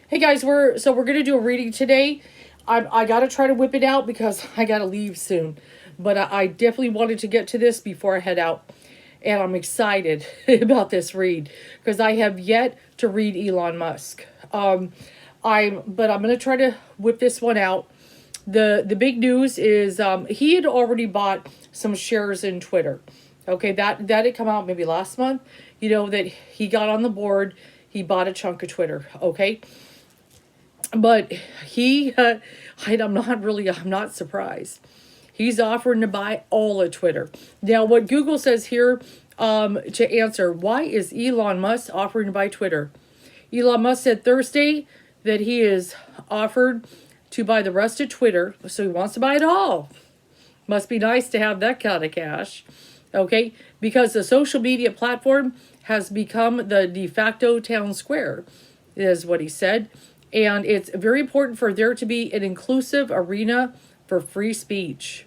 Hey guys, we're gonna do a reading today. I gotta try to whip it out because I gotta leave soon, but I definitely wanted to get to this before I head out, and I'm excited about this read because I have yet to read Elon Musk. I'm gonna try to whip this one out. The big news is he had already bought some shares in Twitter. Okay, that had come out maybe last month. You know that he got on the board. He bought a chunk of Twitter. Okay, but I'm not surprised. He's offering to buy all of Twitter. Now, what Google says here to answer, why is Elon Musk offering to buy Twitter? Elon Musk said Thursday that he is offered to buy the rest of Twitter, so he wants to buy it all. Must be nice to have that kind of cash. Okay, because the social media platform has become the de facto town square, is what he said. And it's very important for there to be an inclusive arena for free speech.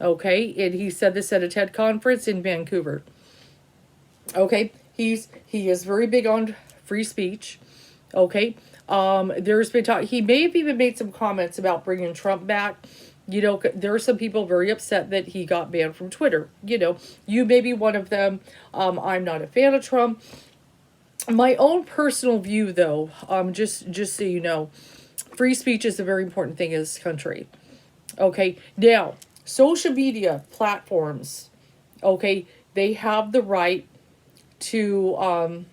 Okay, and he said this at a TED conference in Vancouver. Okay, he is very big on free speech. Okay, there's been talk. He may have even made some comments about bringing Trump back. You know, there are some people very upset that he got banned from Twitter. You know, you may be one of them. I'm not a fan of Trump. My own personal view, though, just so you know, free speech is a very important thing in this country. Okay, now social media platforms, okay, they have the right to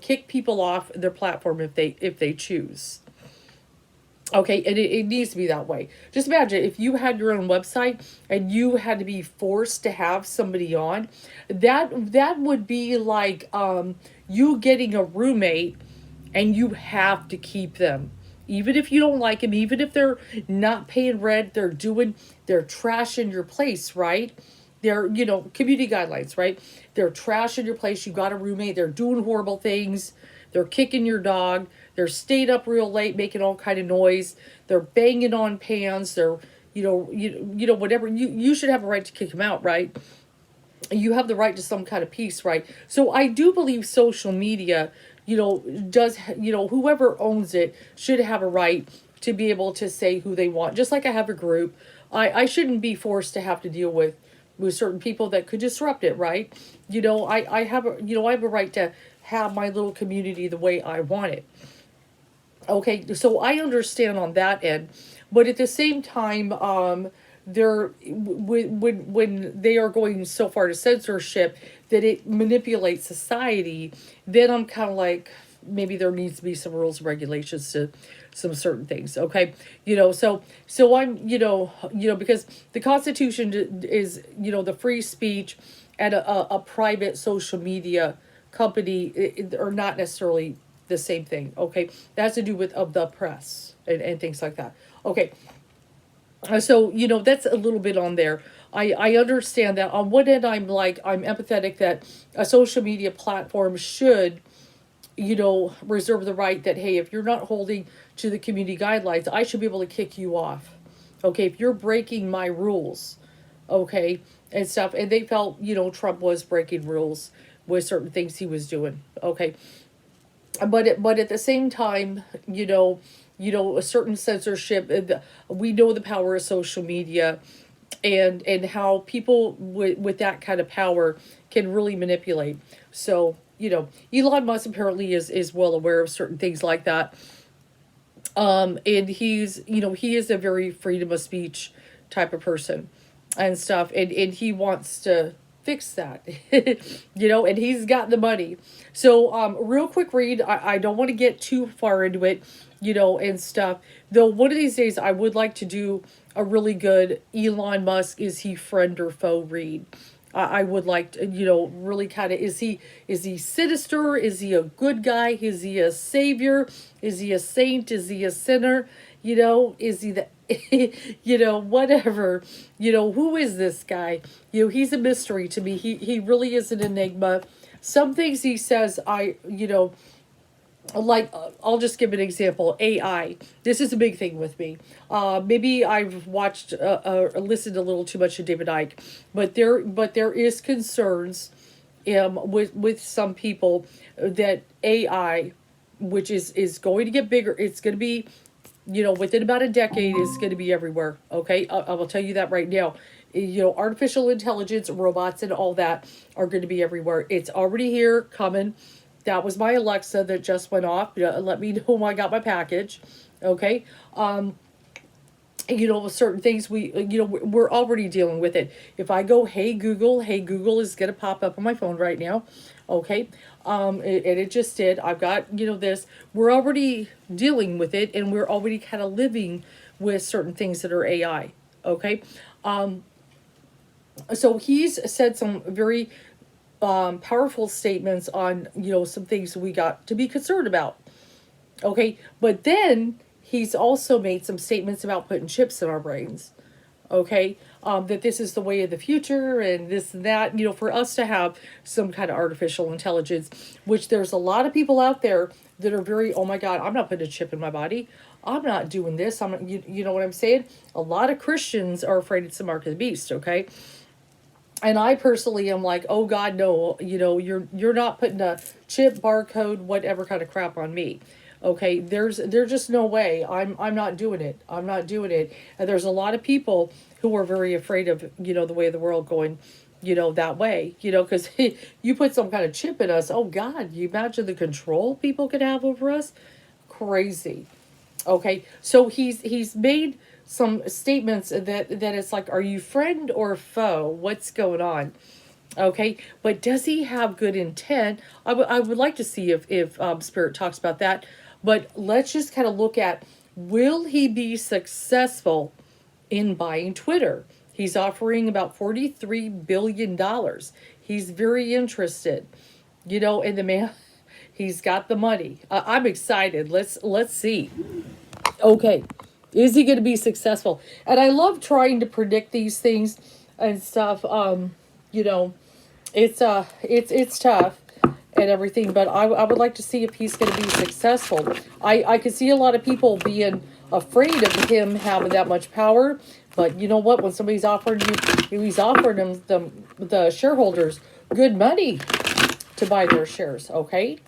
kick people off their platform if they choose. Okay, and it needs to be that way. Just imagine if you had your own website and you had to be forced to have somebody on, that would be like you getting a roommate and you have to keep them. Even if you don't like them, even if they're not paying rent, they're trashing your place, right? They're, community guidelines, right? They're trashing your place. You got a roommate. They're doing horrible things. They're kicking your dog. They're staying up real late, making all kind of noise. They're banging on pans. They're, whatever. You should have a right to kick them out, right? You have the right to some kind of peace, right? So I do believe social media, whoever owns it should have a right to be able to say who they want. Just like I have a group, I shouldn't be forced to have to deal with certain people that could disrupt it, right? I have a right to have my little community the way I want it. Okay, so I understand on that end, but at the same time, they're when they are going so far to censorship that it manipulates society, then I'm kind of like maybe there needs to be some rules and regulations to some certain things. Okay, so I'm because the Constitution is the free speech and a private social media company are not necessarily the same thing. Okay, that has to do with of the press and things like that. Okay, so that's a little bit on there. I understand that on one end I'm empathetic that a social media platform should reserve the right that, hey, if you're not holding to the community guidelines, I should be able to kick you off. Okay, if you're breaking my rules, okay, and stuff. And they felt Trump was breaking rules with certain things he was doing. Okay, but at the same time, a certain censorship. We know the power of social media, and how people with that kind of power can really manipulate. So Elon Musk apparently is well aware of certain things like that. And he is a very freedom of speech type of person and stuff, and he wants to fix that. And he's got the money. So real quick read. I don't want to get too far into it, and stuff, though one of these days I would like to do a really good Elon Musk, is he friend or foe read. I would like to, really kind of, is he sinister? Is he a good guy? Is he a savior? Is he a saint? Is he a sinner? Is he the, whatever, who is this guy? He's a mystery to me. He really is an enigma. Some things he says, like I'll just give an example. AI, this is a big thing with me. Maybe I've watched listened a little too much to David Icke, but there is concerns with some people that AI which is going to get bigger. It's going to be, within about a decade, it's going to be everywhere. Okay, I will tell you that right now. Artificial intelligence, robots, and all that are going to be everywhere. It's already here, coming. That was my Alexa that just went off. Let me know when I got my package. Okay. Certain things we're already dealing with it. If I go, hey Google is going to pop up on my phone right now. Okay. And it just did. I've got, this. We're already dealing with it, and we're already kind of living with certain things that are AI. Okay. So he's said some very powerful statements on, some things we got to be concerned about. Okay. But then he's also made some statements about putting chips in our brains. Okay. That this is the way of the future and this and that, for us to have some kind of artificial intelligence, which there's a lot of people out there that are very, oh my God, I'm not putting a chip in my body. I'm not doing this. I'm not, you know what I'm saying? A lot of Christians are afraid it's the mark of the beast. Okay. And I personally am like, oh God, no, you're not putting a chip, barcode, whatever kind of crap on me. Okay, there's just no way. I'm not doing it. I'm not doing it. And there's a lot of people who are very afraid of, the way of the world going, that way, because you put some kind of chip in us. Oh God, you imagine the control people could have over us? Crazy. Okay, so he's made some statements that it's like, are you friend or foe? What's going on? Okay, but does he have good intent? I would like to see if Spirit talks about that. But let's just kind of look at, will he be successful in buying Twitter? He's offering about $43 billion. He's very interested, in the man. He's got the money. I'm excited. Let's see. Okay, is he going to be successful? And I love trying to predict these things and stuff. It's tough and everything, but I would like to see if he's going to be successful. I could see a lot of people being afraid of him having that much power, but you know what? When somebody's offering he's offering them the shareholders good money to buy their shares. Okay,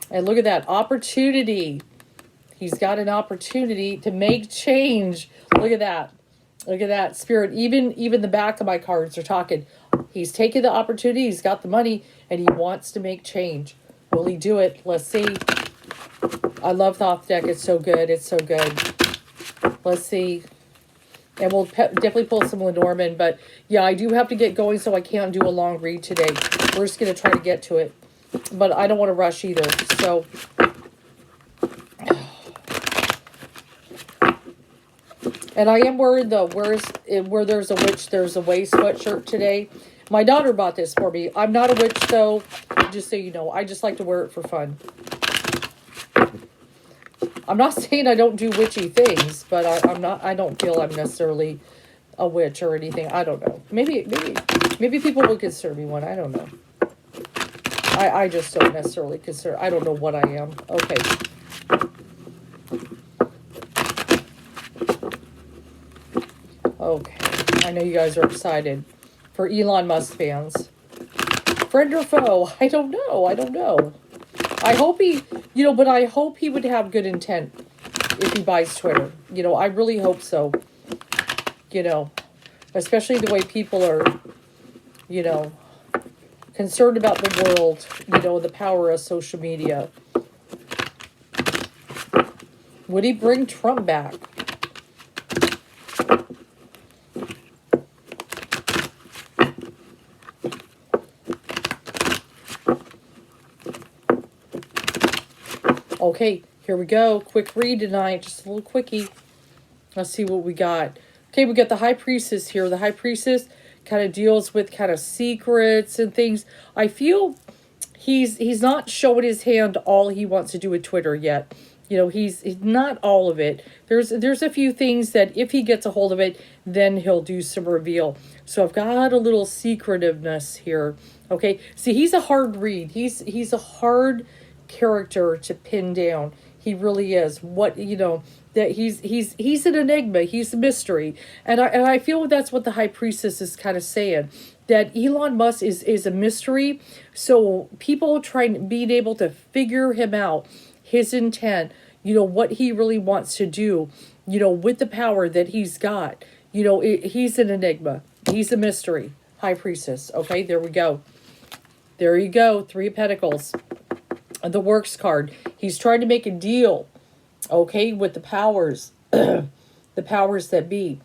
and look at that opportunity. He's got an opportunity to make change. Look at that. Look at that, Spirit. Even the back of my cards are talking. He's taken the opportunity. He's got the money, and he wants to make change. Will he do it? Let's see. I love Thoth deck. It's so good. It's so good. Let's see. And we'll definitely pull some Lenormand. But, yeah, I do have to get going, so I can't do a long read today. We're just going to try to get to it. But I don't want to rush either. So... And I am wearing the where there's a witch, there's a way sweatshirt today. My daughter bought this for me. I'm not a witch, though, just so you know. I just like to wear it for fun. I'm not saying I don't do witchy things, but I don't feel I'm necessarily a witch or anything. I don't know. Maybe people would consider me one. I don't know. I just don't necessarily consider. I don't know what I am. Okay. Okay, I know you guys are excited for Elon Musk fans. Friend or foe? I don't know. I hope he, but I hope he would have good intent if he buys Twitter. I really hope so. Especially the way people are, concerned about the world, the power of social media. Would he bring Trump back? Okay, here we go. Quick read tonight. Just a little quickie. Let's see what we got. Okay, we got the High Priestess here. The High Priestess kind of deals with kind of secrets and things. I feel he's not showing his hand all he wants to do with Twitter yet. He's not all of it. There's a few things that if he gets a hold of it, then he'll do some reveal. So I've got a little secretiveness here. Okay, see, he's a hard read. He's a hard character to pin down. He really is. That he's an enigma. He's a mystery, and I feel that's what the High Priestess is kind of saying, that Elon Musk is a mystery. So people being able to figure him out. his intent, what he really wants to do, with the power that he's got. He's an enigma. He's a mystery. High Priestess. Okay, there we go. There you go. Three of Pentacles. The Works card. He's trying to make a deal, okay, with the powers, the powers that be.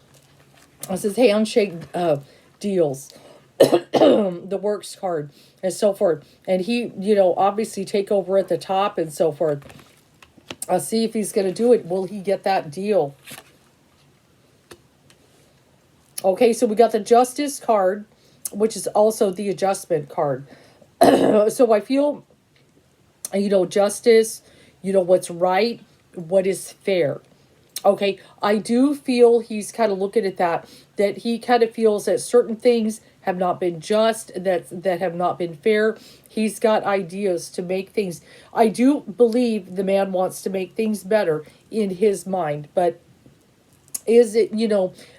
This is handshake deals. The Works card and so forth. And he, obviously take over at the top and so forth. I'll see if he's going to do it. Will he get that deal? Okay, so we got the Justice card, which is also the Adjustment card. So I feel, justice, what's right, what is fair. Okay, I do feel he's kind of looking at that he kind of feels that certain things have not been just, that have not been fair. He's got ideas to make things. I do believe the man wants to make things better in his mind, but is it,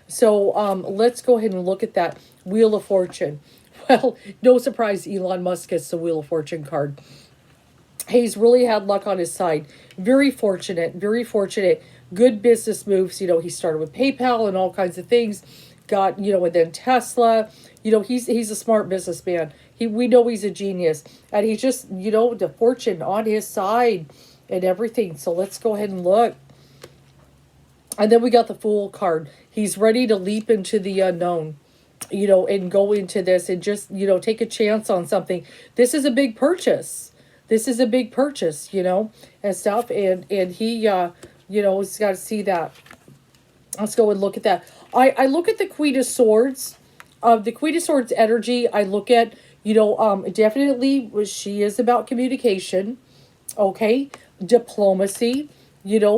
so let's go ahead and look at that Wheel of Fortune. Well, no surprise Elon Musk gets the Wheel of Fortune card. He's really had luck on his side. Very fortunate, very fortunate. Good business moves. He started with PayPal and all kinds of things. Got, and then Tesla. He's a smart businessman. We know he's a genius. And he's just, the fortune on his side and everything. So let's go ahead and look. And then we got the Fool card. He's ready to leap into the unknown, and go into this and just, take a chance on something. This is a big purchase. This is a big purchase, and stuff. And he, he's got to see that. Let's go and look at that. I look at the Queen of Swords. The Queen of Swords energy, I look at, definitely she is about communication. Okay. Diplomacy.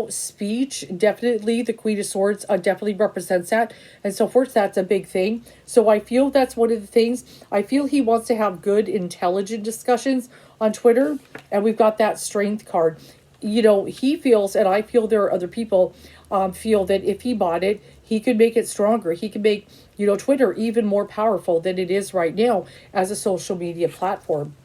Speech, definitely the Queen of Swords definitely represents that and so forth. That's a big thing. So I feel that's one of the things. I feel he wants to have good, intelligent discussions on Twitter. And we've got that Strength card. He feels, and I feel there are other people feel that if he bought it, he could make it stronger. He could make, Twitter even more powerful than it is right now as a social media platform.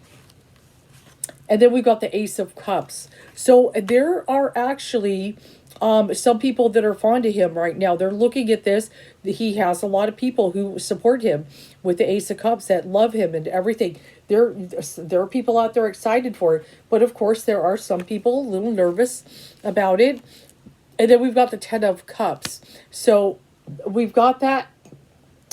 And then we've got the Ace of Cups. So there are actually some people that are fond of him right now. They're looking at this. He has a lot of people who support him with the Ace of Cups that love him and everything. There are people out there excited for it. But of course, there are some people a little nervous about it. And then we've got the Ten of Cups. So we've got that.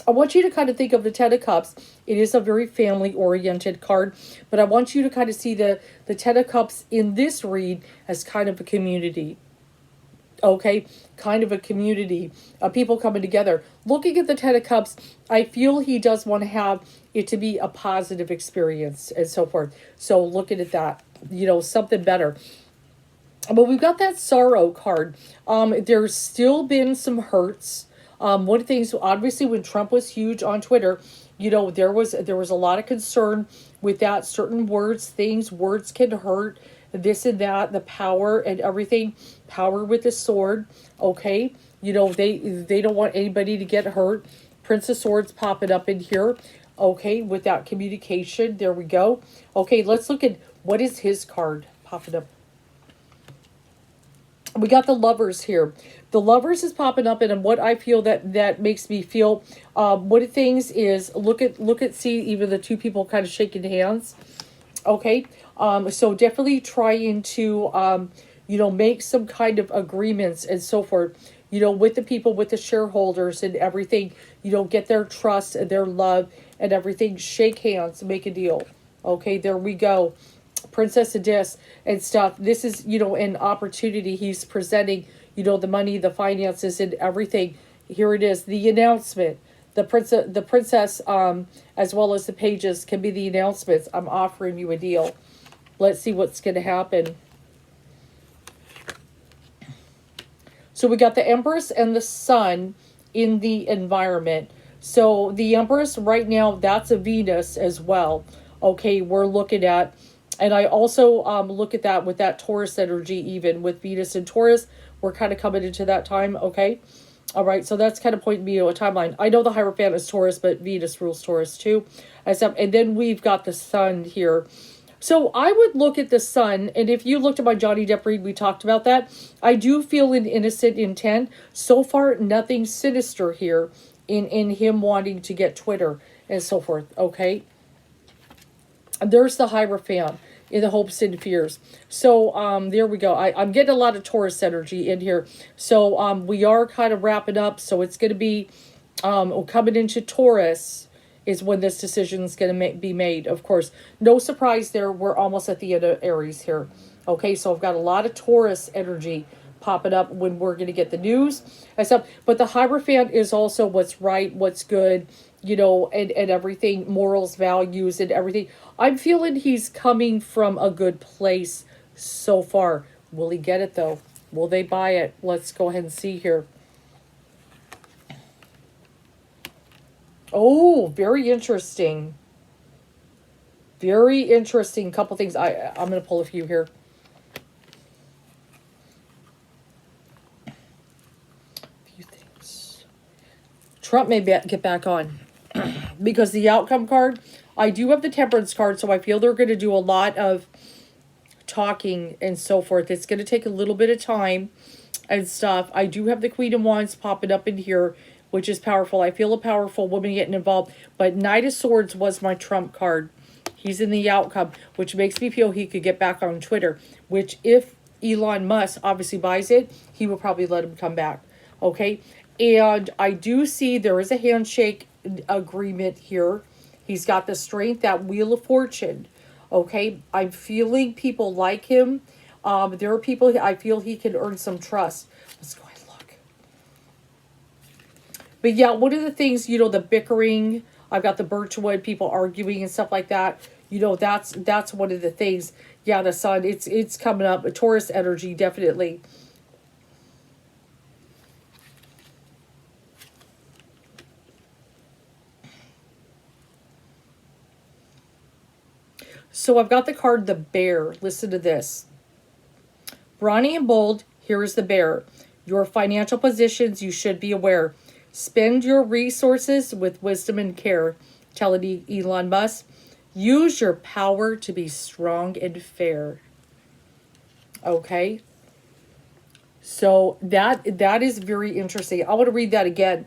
I want you to kind of think of the Ten of Cups. It is a very family-oriented card, but I want you to kind of see the Ten of Cups in this read as kind of a community. Okay, kind of a community of people coming together. Looking at the Ten of Cups, I feel he does want to have it to be a positive experience and so forth. So looking at that, something better. But we've got that Sorrow card. There's still been some hurts. One of the things, obviously, when Trump was huge on Twitter, there was a lot of concern with that. Certain words can hurt, this and that, the power and everything. Power with the sword, okay? They don't want anybody to get hurt. Prince of Swords popping up in here, okay, with that communication. There we go. Okay, let's look at what is his card popping up. We got the Lovers here. The Lovers is popping up, and what I feel that makes me feel, one of the things is see even the two people kind of shaking hands. Okay, so definitely trying to make some kind of agreements and so forth. With the people, with the shareholders and everything. Get their trust and their love and everything. Shake hands, make a deal. Okay, there we go. Princess of Dis and stuff. This is, an opportunity he's presenting, the money, the finances and everything. Here it is, the announcement. The princess, as well as the pages can be the announcements. I'm offering you a deal. Let's see what's going to happen. So we got the Empress and the Sun in the environment. So the Empress right now, that's a Venus as well. Okay, we're looking at, and I also look at that with that Taurus energy, even with Venus and Taurus. We're kind of coming into that time, okay? All right, so that's kind of pointing me to a timeline. I know the Hierophant is Taurus, but Venus rules Taurus too. And then we've got the Sun here. So I would look at the Sun, and if you looked at my Johnny Depp read, we talked about that. I do feel an innocent intent. So far, nothing sinister here in him wanting to get Twitter and so forth. Okay, there's the Hierophant in the hopes and fears. So there we go. I'm getting a lot of Taurus energy in here. So we are kind of wrapping up. So it's going to be coming into Taurus is when this decision is going to be made. Of course, no surprise there. We're almost at the end of Aries here. Okay, so I've got a lot of Taurus energy popping up when we're going to get the news and stuff. But the Hierophant is also what's right, what's good, you know, and everything, morals, values, and everything. I'm feeling he's coming from a good place so far. Will he get it, though? Will they buy it? Let's go ahead and see here. Oh, very interesting. Very interesting. Couple things. I'm going to pull a few here. A few things. Trump may get back on. Because the outcome card, I do have the Temperance card, so I feel they're going to do a lot of talking and so forth. It's going to take a little bit of time and stuff. I do have the Queen of Wands popping up in here, which is powerful. I feel a powerful woman getting involved. But Knight of Swords was my Trump card. He's in the outcome, which makes me feel he could get back on Twitter. Which, if Elon Musk obviously buys it, he will probably let him come back. Okay? And I do see there is a handshake agreement here. He's got the strength, that Wheel of Fortune. Okay? I'm feeling people like him. There are people I feel he can earn some trust. Let's go ahead and look. But yeah, one of the things, you know, the bickering, I've got the Birchwood, people arguing and stuff like that. You know, that's one of the things. Yeah, the Sun, it's coming up. A Taurus energy, definitely. So I've got the card, the Bear. Listen to this. Brawny and bold, here is the Bear. Your financial positions, you should be aware. Spend your resources with wisdom and care. Telling Elon Musk, use your power to be strong and fair. Okay? So that is very interesting. I want to read that again.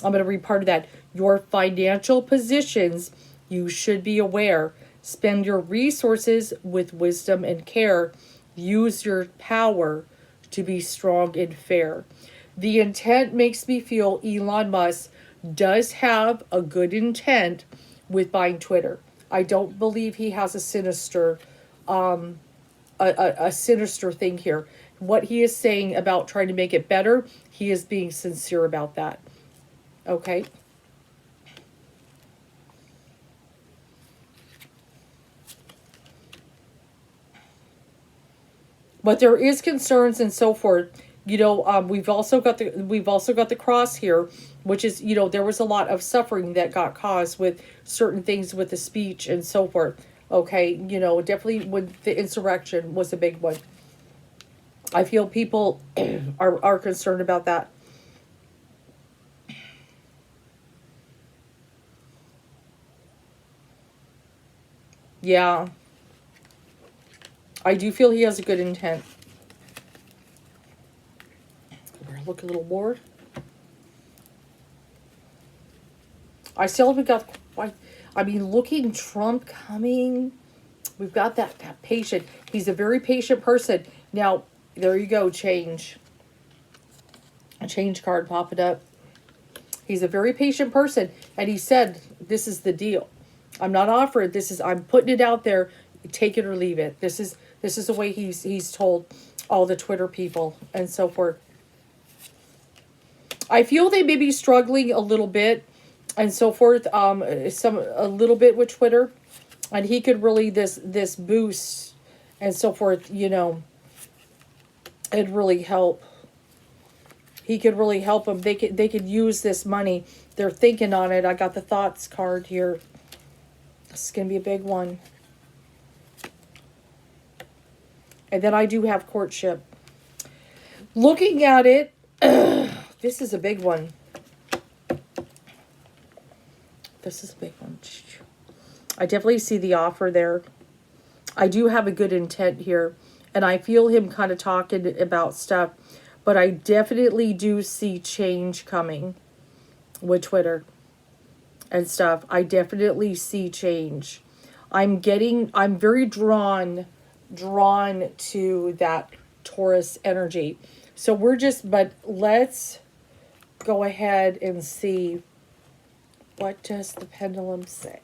I'm going to read part of that. Your financial positions, you should be aware. Spend your resources with wisdom and care. Use your power to be strong and fair. The intent makes me feel Elon Musk does have a good intent with buying Twitter. I don't believe he has a sinister a sinister thing here. What he is saying about trying to make it better, he is being sincere about that. Okay? But there is concerns and so forth. You know, we've also got the cross here, which is, you know, there was a lot of suffering that got caused with certain things with the speech and so forth. Okay, you know, definitely when the insurrection was a big one. I feel people are concerned about that. Yeah. I do feel he has a good intent. Look a little more. I still haven't got quite... I mean, looking Trump coming... We've got that patient. He's a very patient person. Now, there you go, change. A change card popping up. He's a very patient person. And he said, this is the deal. I'm not offering. I'm putting it out there. Take it or leave it. This is the way he's told all the Twitter people and so forth. I feel they may be struggling a little bit and so forth. A little bit with Twitter. And he could really this boost and so forth, you know, it'd really help. He could really help them. They could use this money. They're thinking on it. I got the thoughts card here. This is gonna be a big one. And then I do have courtship. Looking at it, this is a big one. This is a big one. I definitely see the offer there. I do have a good intent here, and I feel him kind of talking about stuff, but I definitely do see change coming with Twitter and stuff. I definitely see change. I'm very drawn to that Taurus energy. So but let's go ahead and see, what does the pendulum say?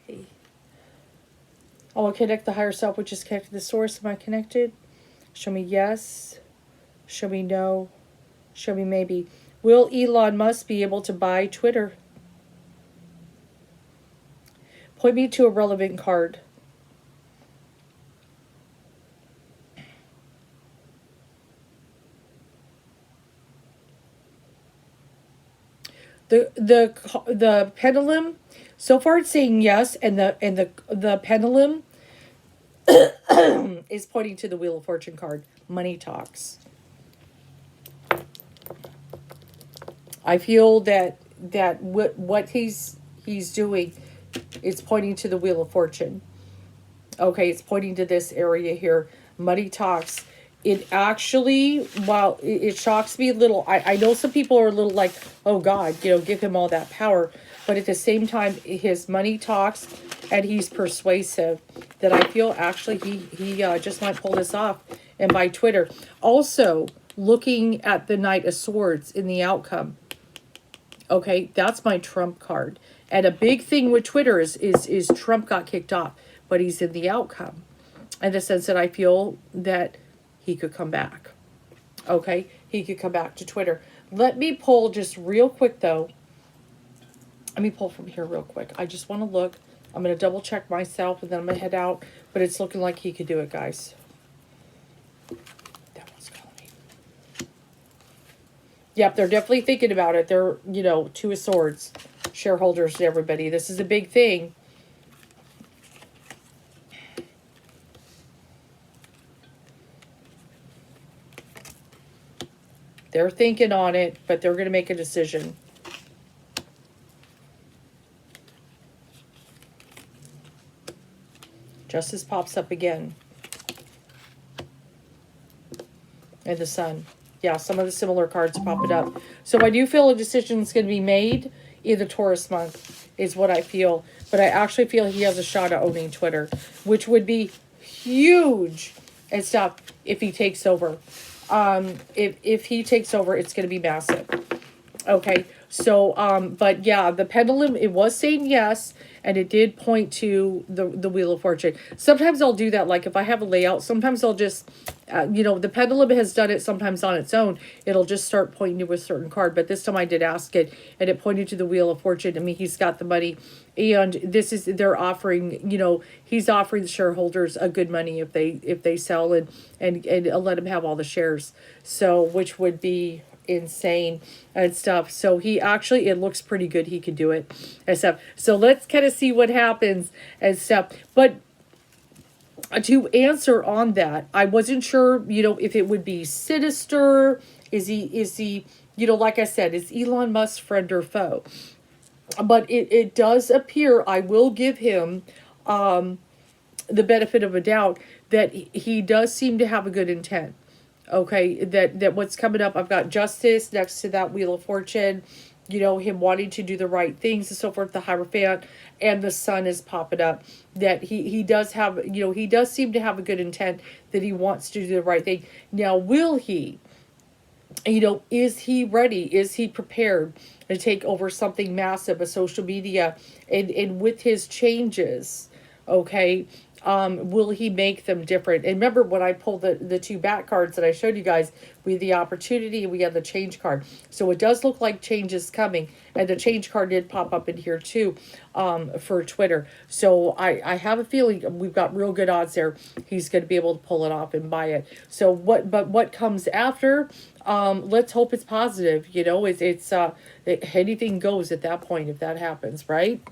Oh, I'll connect the higher self, which is connected to the source. Am I connected? Show me yes. Show me no. Show me maybe. Will Elon Musk be able to buy Twitter? Point me to a relevant card. The pendulum, so far it's saying yes, and the pendulum is pointing to the Wheel of Fortune card. Money talks. I feel that what he's doing is pointing to the Wheel of Fortune. Okay, it's pointing to this area here. Money talks. It actually, while it shocks me a little, I know some people are a little like, oh God, give him all that power. But at the same time, his money talks, and he's persuasive. That I feel actually he just might pull this off and buy Twitter. Also, looking at the Knight of Swords in the outcome. Okay, that's my Trump card. And a big thing with Twitter is Trump got kicked off, but he's in the outcome. In the sense that I feel that he could come back. Okay, he could come back to Twitter. Let me pull just real quick though. Let me pull from here real quick. I just want to look. I'm going to double check myself, and then I'm going to head out. But it's looking like he could do it, guys. That one's calling me. Yep, they're definitely thinking about it. They're, Two of Swords. Shareholders and everybody. This is a big thing. They're thinking on it, but they're going to make a decision. Justice pops up again. And the Sun. Yeah, some of the similar cards popping up. So I do feel a decision is going to be made in the Taurus month, is what I feel. But I actually feel he has a shot at owning Twitter, which would be huge and stuff if he takes over. If he takes over, it's going to be massive. Okay, so, but yeah, the pendulum, it was saying yes, and it did point to the Wheel of Fortune. Sometimes I'll do that, like if I have a layout, sometimes I'll just, the pendulum has done it sometimes on its own. It'll just start pointing to a certain card, but this time I did ask it, and it pointed to the Wheel of Fortune. I mean, he's got the money, and they're offering, he's offering the shareholders a good money if they sell and let him have all the shares. So, which would be insane and stuff. So it looks pretty good. He could do it and stuff. So let's kind of see what happens and stuff. But to answer on that, I wasn't sure, if it would be sinister. Is he, like I said, is Elon Musk friend or foe? But it does appear, I will give him the benefit of a doubt, that he does seem to have a good intent. Okay, that what's coming up, I've got Justice next to that Wheel of Fortune, him wanting to do the right things and so forth, the Hierophant, and the Sun is popping up. That he does have, he does seem to have a good intent, that he wants to do the right thing. Now, will he, is he ready? Is he prepared to take over something massive, a social media, and with his changes, okay, will he make them different? And remember when I pulled the two back cards that I showed you guys, we had the opportunity and we had the change card. So it does look like change is coming. And the change card did pop up in here too, for Twitter. So I have a feeling we've got real good odds there. He's going to be able to pull it off and buy it. So what comes after? Let's hope it's positive. It's anything goes at that point if that happens, right?